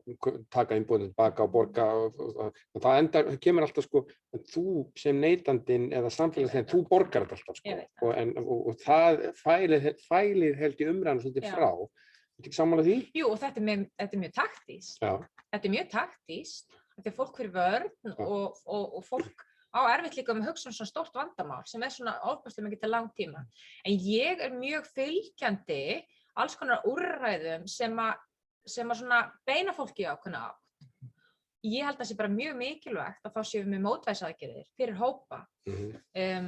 taka innboðin tilbaka og borga og það kemur alltaf sko, þú sem neytandinn eða samfélagsnefnd, þú borgar þetta alltaf sko og það fælið held í umræðinu svolítið frá. Þetta ekki sammála því? Jú, og þetta er mjög taktískt. Þetta er mjög taktískt, þetta er fólk fyrir vörn og fólk á erfitt líka með hugsa svona stórt vandamál sem svona ofboðslega mikið til langtíma. En ég er mjög fylgjandi alls konar úrræðum sem að svona beina fólki á ákveðna átt. Ég held að það sé bara mjög mikilvægt að þá séum við með mótvægisaðgerðir fyrir hópa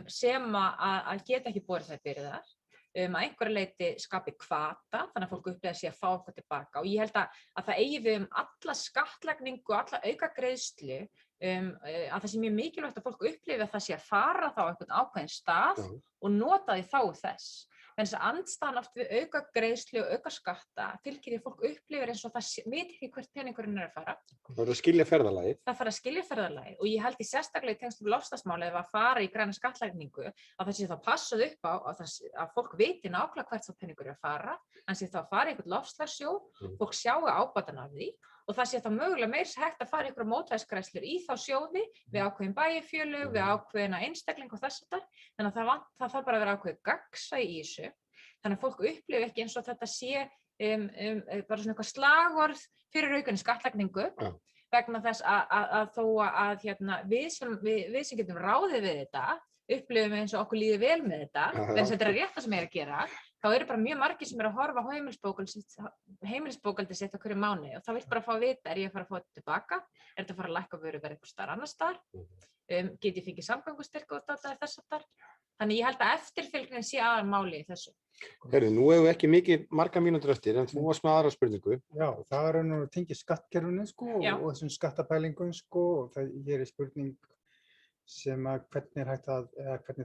sem að geta ekki borið þær byrðar, að einhverju leyti skapi hvata, þannig að fólk upplifir sig að fá eitthvað tilbaka og ég held að það eigi við alla skattlagningu, alla aukagreiðslu að það sé mjög mikilvægt að fólk upplifi að það sé að fara þá á einhvern ákveðinn stað og nota því þá þess. Þannig að andstaðan oft við auka greiðslu og auka skatta fylgir því fólk upplifir eins og það veit ekki hvert peningurinn að fara. Það þarf að skilja ferðalagið. Það þarf að skilja ferðalagið og ég held í sérstaklega í tengslum við loftslagsmálið ef að fara í græna skattlagningu að það sé þá passað upp á að fólk viti nákvæmlega hvert þá peningur að fara, en sé þá að fara í einhvern loftslagssjóð, fólk sjáu ábatan af því og það sé þá mögulega meira hægt að fara einhverja mótvægisgreiðslur í þá sjóði við ákveðin bæjarfélög, við ákveðina einstakling og þess að þannig að það þarf bara að vera ákveðið gagnsæi í þessu. Þannig að fólk upplifi ekki eins og þetta sé bara svona eitthvað slagorð fyrir aukinni skattlagningu vegna þess að þó að við sem getum ráðið við þetta upplifum eins og okkur líður vel með þetta, þannig að þetta er rétt sem að gera, þá eru bara mjög margir sem eru að horfa á heimilisbókhaldið sitt á hverju mánuði og það vill bara fá að vita, er ég að fara að fá þetta tilbaka, er þetta að fara að lækka vöruverð einhvers staðar annars staðar, get ég fengið samgöngustyrk og þetta þess að þar. Þannig ég held að eftirfylgnin sé aðalmáli í þessu. Herru, nú hefur ekki mikið margar mínútur eftir, en þú varst með aðra spurningu. Já, það er nú tengið skattkerfinu og þessum skattapælingum og það er spurning sem að hvernig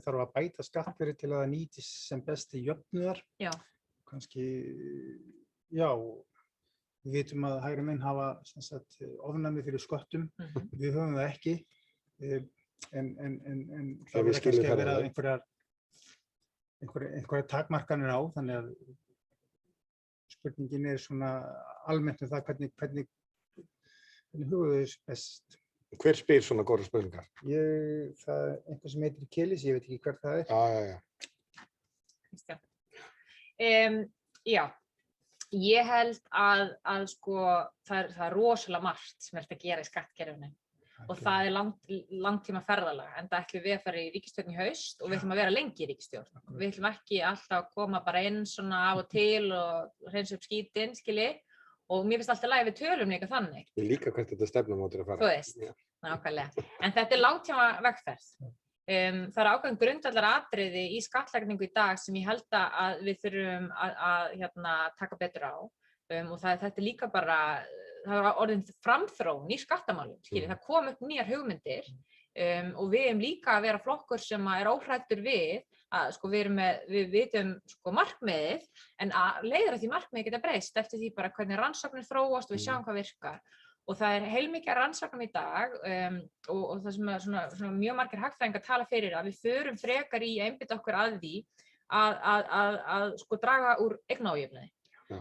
þarf að bæta skattkerfi til að það nýtist sem besti jöfnuðar. Já. Kannski, já, við vitum að hægri menn hafa ofnæmi fyrir sköttum, við höfum það ekki. En það verður kannski að vera einhverjar takmarkanir á, þannig að spurningin er svona almennt það hvernig huguðu þess best. Hver spyr svona góðar spurningar? Það er einhver sem heitir Kelis, ég veit ekki hver það er. Já, ég held að sko það er rosalega margt sem er að gera í skattkerfinu. Og það er langtíma ferðalag, enda ætlum við að fara í ríkisstjórn í haust og við ætlum að vera lengi í ríkisstjórn. Við ætlum ekki alltaf að koma bara inn svona af og til og hreinsa upp skítinn, og mér finnst alltaf lagi við tölum líka þannig. Ég líka hvert þetta stefnumótur að fara. Þú veist, nákvæmlega. En þetta er langtíma vegferð. Það er ákveðin grundvallaratriði í skattlagningu í dag sem ég held að við þurfum að taka betur á. Og þetta er líka bara, það var orðin framþróun í skattamálum, það kom upp nýjar hugmyndir og við erum líka að vera flokkur sem er óhræddur við að við vitum markmiðið en leiðir að því markmiðið geta breyst eftir því bara hvernig rannsóknir þróast og við sjáum hvað virkar. Og það er heilmikið rannsóknum í dag og það sem svona mjög margir hagfræðingar tala fyrir að við förum frekar í að einbeita okkur að því að draga úr eignaójöfnuði.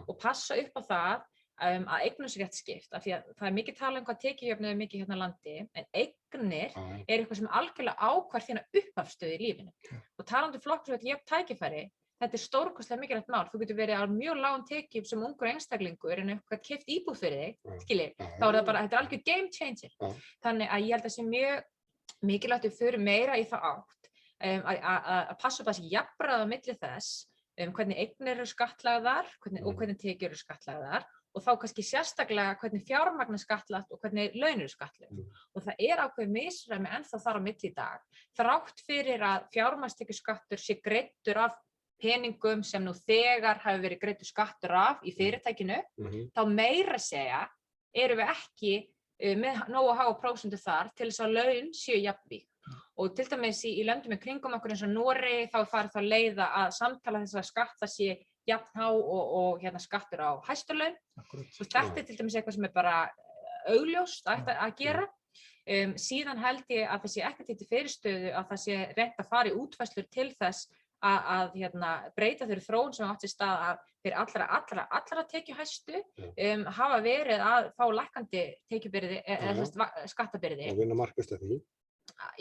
Og passa upp á það að eignum sé rétt skipt af því að það er mikið tala um hvað tekjujöfnuð er mikið hérna á landi en eignir er eitthvað sem algjörlega ákvarð þína upphafsstöðu í lífinu og talandi flokkur sem jöfn tækifæri þetta er stórkostlega mikilvægt mál, þú getur verið á mjög lágum tekjum sem ungur einstaklingur en eitthvað keypt íbúð fyrir þig, þá er það bara, þetta er algjör game changer þannig að ég held að sé mjög mikilvægt að við förum meira í þá átt að passa upp að þessi jafnræði á milli þess hvernig eignir eru skattlagðar og hvernig tekjur eru skattlagðar og þá kannski sérstaklega hvernig fjármagn er skattlagt og hvernig laun eru skattlagð. Og það er ákveðið misræmi ennþá þar á milli í dag. Þrátt fyrir að fjármagnstekjuskattur sé greiddur af peningum sem nú þegar hafi verið greiddur skattur af í fyrirtækinu, þá meira segja erum við ekki með nógu háa prósentu þar til þess að laun séu jafnvíg. Og til dæmis í löndum í kringum okkur eins og Noregi þá farið þá leiða að samtala þess að skatta sé jafnhá og skattur á hæstu laun. Svo þetta er til dæmis eitthvað sem er bara augljóst að gera. Síðan held ég að það sé ekkert til fyrirstöðu að það sé reynt að fara í útfærslur til þess að breyta þeirri þróun sem átt sér stað að fyrir allra tekjuhæstu hafa verið að fá lækkandi tekjubyrði eða skattabyrði. Og vinna markvisst að því.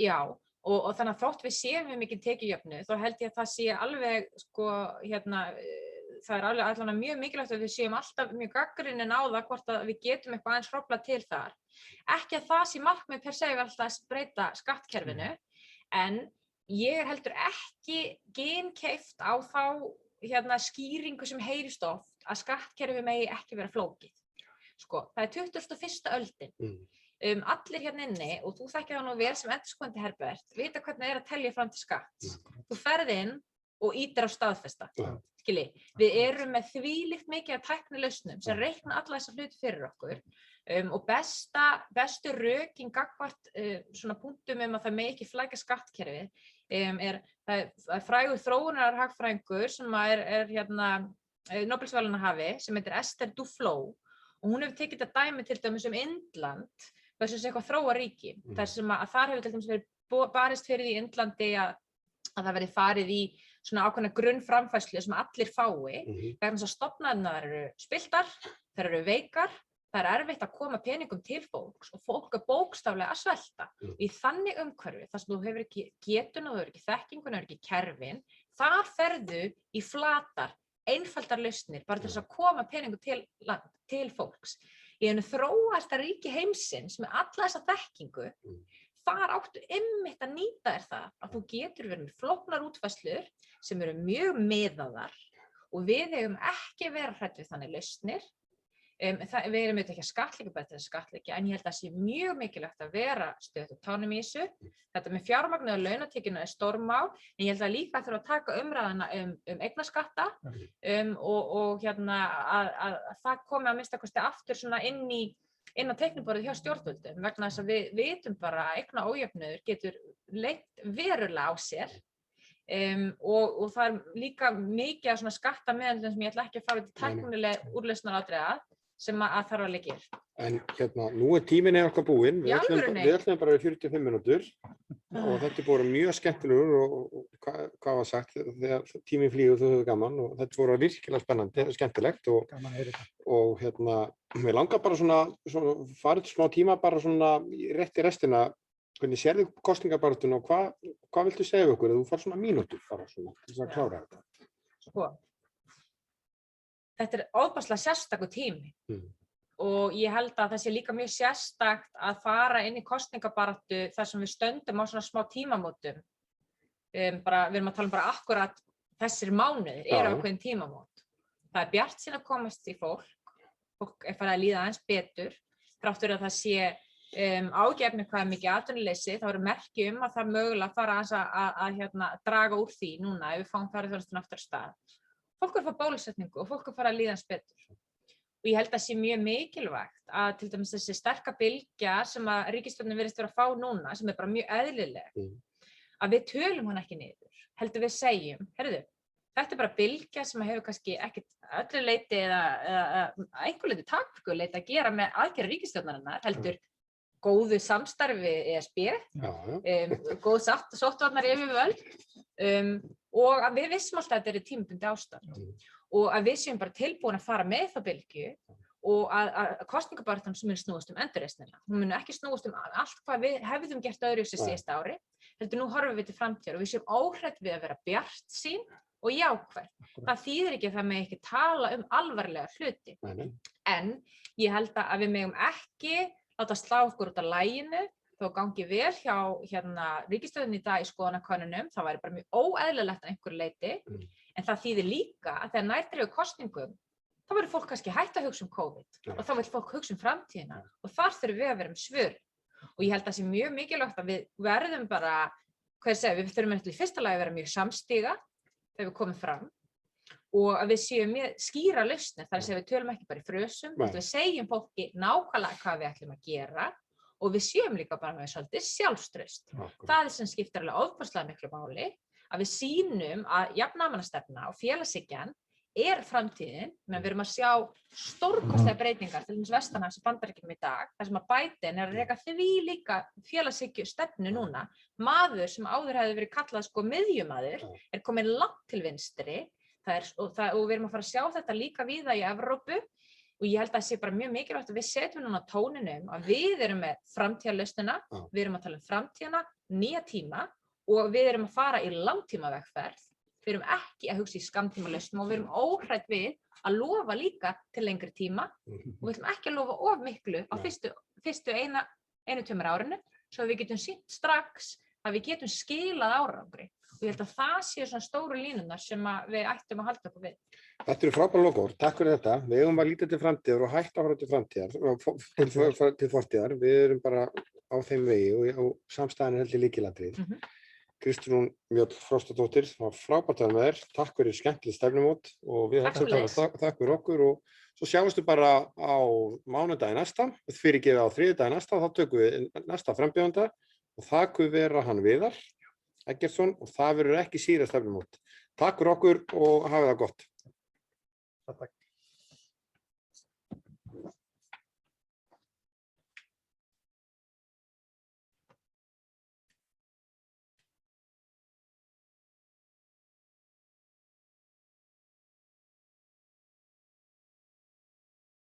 Já, og þannig að þótt við séum við mikið tekjujöfnuð, þá held ég að það sé alveg, það er alveg mjög mikilvægt að við séum alltaf mjög gagnrýnin á það hvort að við getum eitthvað aðeins hróflað til þar. Ekki að það sé markmið per se alltaf að breyta skattkerfinu, en ég er heldur ekki ginkeypt á þá skýringu sem heyrist oft að skattkerfi megi ekki vera flókið. Það er 21. öldin. Allir hérna inni, og þú þekkir það nú vel sem endurskoðandi Herbert, vita hvernig það er að telja fram til skatts. Þú ferð inn og ýtir á staðfesta. Skilji, við erum með þvílíkt mikið af tæknilausnum sem reikna alla þessa hluti fyrir okkur og bestu rökin gagnvart svona punktum að það megi ekki flækja skattkerfið það er frægur þróunarhagfræðingur sem er hérna Nóbelsverðlaunahafi sem heitir Esther Duflo og hún hefur tekið þetta dæmi til dæmis Indland versus eitthvað þróa ríki þar sem að þar hefur til dæmis verið barist fyrir því í Indlandi að það verið farið í svona ákveðna grunnframfærslu sem allir fái vegna þess að stofnanirnar eru spilltar, þær eru veikar, það er erfitt að koma peningum til fólks og fólk er bókstaflega að svelta. Í þannig umhverfi, þar sem þú hefur ekki getuna, þú hefur ekki þekkinguna, þú hefur ekki kerfin, þar ferðu í flatar, einfaldar lausnir bara til þess að koma peningum til fólks. Í einu þróasta ríki heimsins með alla þessa þekkingu, þar áttu einmitt að nýta þér það að þú getur verið með flóknar útfærslur sem eru mjög miðaðar og við eigum ekki vera hrædd við þannig lausnir. Við erum auðvitað ekki að skattleggja bara til að skattleggja en ég held að það sé mjög mikilvægt að vera stöðugt á tánum í þessu. Þetta með fjármagnið og launatekjuna er stórmál en ég held að líka þurfa að taka umræðuna eignaskatta og hérna að það komi að minnsta kosti aftur svona inn á teikniborðið hjá stjórnvöldum vegna þess að við vitum bara að eignaójöfnuður getur leitt verulega á sér og það er líka mikið af svona skattameðhöndlun sem ég ætla ekki að fara út í tæknileg úrlausnaratriða sem að þarf að leggja. En hérna, nú er tíminn okkar búinn, við ætlum bara við 45 mínútur og þetta er búin mjög skemmtilegur og hvað var sagt, þegar tíminn flýgur þú hefur gaman og þetta voru virkilega spennandi, skemmtilegt og hérna, við langar bara svona farið smá tíma bara svona rétt í restina, hvernig sérðu kosningabaráttuna og hvað viltu segja okkur, þú fær svona mínútur bara svona, til þess að klára þetta. Sko. Þetta er ofboðslega sérstakur tími og ég held að það sé líka mjög sérstakt að fara inn í kosningabaráttu þar sem við stöndum á svona smá tímamótum. Við erum að tala bara akkurat þessir mánuðir eru ákveðin tímamót. Það er bjartsýn að komast í fólk er farið að líða aðeins betur, þrátt fyrir að það sé ágefni hvað er mikið atvinnuleysi, þá eru merki að það mögulega fara aðeins að draga úr því núna ef við fáum ferðarþjónustuna aftur af stað. Fólk er að fá bólusetningu og fólk er að fara að líða aðeins betur. Og ég held að sé mjög mikilvægt að til dæmis þessi sterka bylgja sem að ríkisstjórnin virðist vera að fá núna, sem er bara mjög eðlileg, að við tölum hana ekki niður. Heldur við segjum, heyrðu, þetta er bara bylgja sem hefur kannski ekkert öllu leyti eða einhver leyti takmörkuðu leyti að gera með aðgerðir ríkisstjórnarinnar, heldur góðu samstarfi ESB, góð sóttvarnayfirvöld og að við vissum alltaf að þetta er tímabundið ástand og að við séum bara tilbúin að fara með þá bylgju og að kosningabaráttan sem mun snúast endurreisnina. Hún mun ekki snúast allt hvað við hefðum gert öðruvísi síðasta ári, heldur nú horfum við til framtíðar og við séum óhrædd við að vera bjartsýn og jákvæð. Það þýðir ekki að það megi ekki tala alvarlega hluti. En ég held að við megum ekki láta slá okkur út af laginu þó gangi vel hjá ríkisstjórninni í dag í skoðanakönnunum, það væri bara mjög óeðlilegt að einhverju leyti, en það þýðir líka að þegar nær dregur kosningum, þá verður fólk kannski hætt að hugsa COVID og þá vill fólk hugsa framtíðina og þar þurfum við að vera svör. Og ég held að það sé mjög mikilvægt að við verðum bara, við þurfum í fyrsta lagi að vera mjög samstíga þegar við komum fram og að við séum með skýra lausnir, þar að við tölum ekki bara í frösum, við segjum fólki nákvæmlega hvað við ætlum að gera og við séum líka bara með svolítið sjálfstraust. Það er sem skiptir alveg ofboðslega miklu máli, að við sýnum að jafnaðarmannastefna og félagshyggjan er framtíðin, menn við erum að sjá stórkostlega breytingar til dæmis vestanhafs í Bandaríkjunum í dag, þar sem að Biden er að reka þvílíka félagshyggju núna, maður sem áður hefði verið kallað miðjumaður, er komin langt til vinstri, og við erum að fara að sjá þetta líka víða í Evrópu og ég held að það sé bara mjög mikilvægt að við setjum núna tóninum að við erum með framtíðarlausnina, við erum að tala framtíðina, nýja tíma og við erum að fara í langtímavegferð, við erum ekki að hugsa í skammtímalausnum og við erum óhrædd við að lofa líka til lengri tíma og við ætlum ekki að lofa of miklu á fyrstu einu-tveimur árinu svo við getum sýnt strax að við getum skilað árangri. Og ég held að það séu svona stóru línunar sem við ættum að halda okkur við. Þetta eru frábær lokaorð, takk fyrir þetta. Við eigum að líta til framtíðar og hætta að fara til framtíðar, til fortíðar. Við erum bara á þeim vegi og samstæðan er heldur lykilatriði. Kristrún Mjöll Frostadóttir, það var frábært að vera með þér. Takk fyrir skemmtileg stefnumót og við þakka fyrir okkur og svo sjáumstu bara á mánudaginn næsta, við fyrirgefið á þriðjudaginn næsta, þá tökum við næsta frambjóðanda og það kuð vera hann Viðar Eggertsson og það verður ekki síðra stefnumót. Takk fyrir okkur og hafið það gott. Takk.